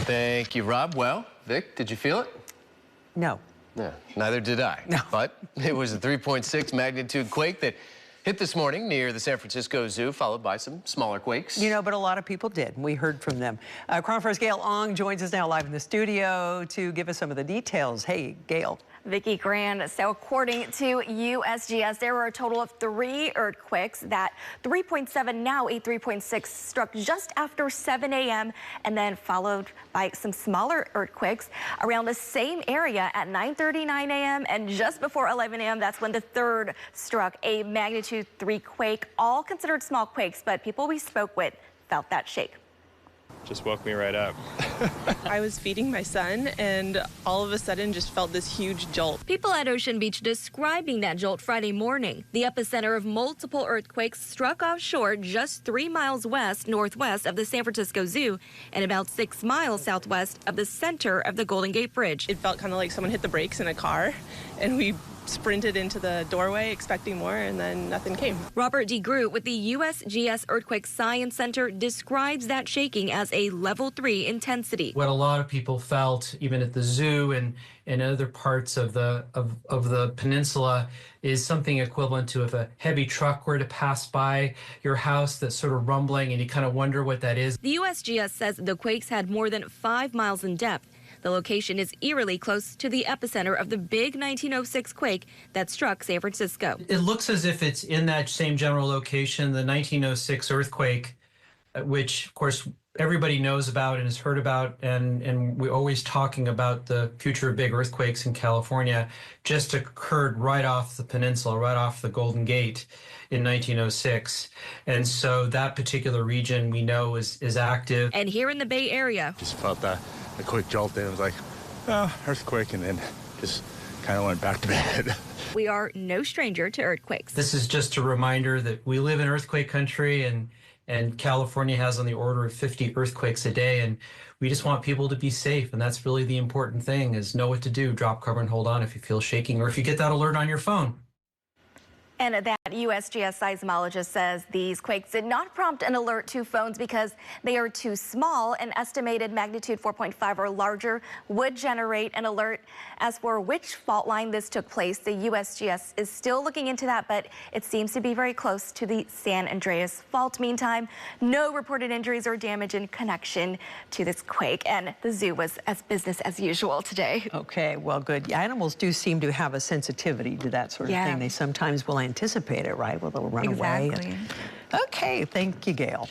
Thank you, Rob. Well, Vic, did you feel it? No. Yeah, neither did I. No. But it was a 3.6 magnitude quake that hit this morning near the San Francisco Zoo, followed by some smaller quakes. You know, but a lot of people did. We heard from them. Chronofor's Gail Ong joins us now live in the studio to give us some of the details. Hey, Gail. Vicki Grand. So according to USGS, there were a total of 3 earthquakes. That 3.7, now a 3.6, struck just after 7 a.m. and then followed by some smaller earthquakes around the same area at 9:39 a.m. and just before 11 a.m. That's when the third struck, a magnitude 3 quake. All considered small quakes, but people we spoke with felt that shake. Just woke me right up. I was feeding my son and all of a sudden just felt this huge jolt. People at Ocean Beach describing that jolt Friday morning. The epicenter of multiple earthquakes struck offshore just 3 miles west-northwest of the San Francisco Zoo and about 6 miles southwest of the center of the Golden Gate Bridge. It felt kind of like someone hit the brakes in a car and we sprinted into the doorway expecting more, and then nothing came. Robert D. Groot with the USGS Earthquake Science Center describes that shaking as a level 3 intensity. What a lot of people felt, even at the zoo and in other parts of the peninsula, is something equivalent to if a heavy truck were to pass by your house, that's sort of rumbling, and you kind of wonder what that is. The USGS says the quakes had more than 5 miles in depth. The location is eerily close to the epicenter of the big 1906 quake that struck San Francisco. It looks as if it's in that same general location, the 1906 earthquake, which, of course, everybody knows about and has heard about, and we're always talking about the future of big earthquakes in California, just occurred right off the peninsula, right off the Golden Gate in 1906. And so that particular region we know is active. And here in the Bay Area, Just felt a quick jolt and it was like, oh, earthquake, and then just kind of went back to bed. we are no stranger to earthquakes. This is just a reminder that we live in earthquake country, and California has on the order of 50 earthquakes a day, and we just want people to be safe, and that's really the important thing, is know what to do. Drop, cover, and hold on if you feel shaking or if you get that alert on your phone. And that USGS seismologist says these quakes did not prompt an alert to phones because they are too small. An estimated magnitude 4.5 or larger would generate an alert. As for which fault line this took place, the USGS is still looking into that, but it seems to be very close to the San Andreas Fault. Meantime, no reported injuries or damage in connection to this quake, and the zoo was as business as usual today. Okay, well, good. Animals do seem to have a sensitivity to that sort of thing. They sometimes will anticipate it, right? Well, they'll run away. Exactly. Okay, thank you, Gail.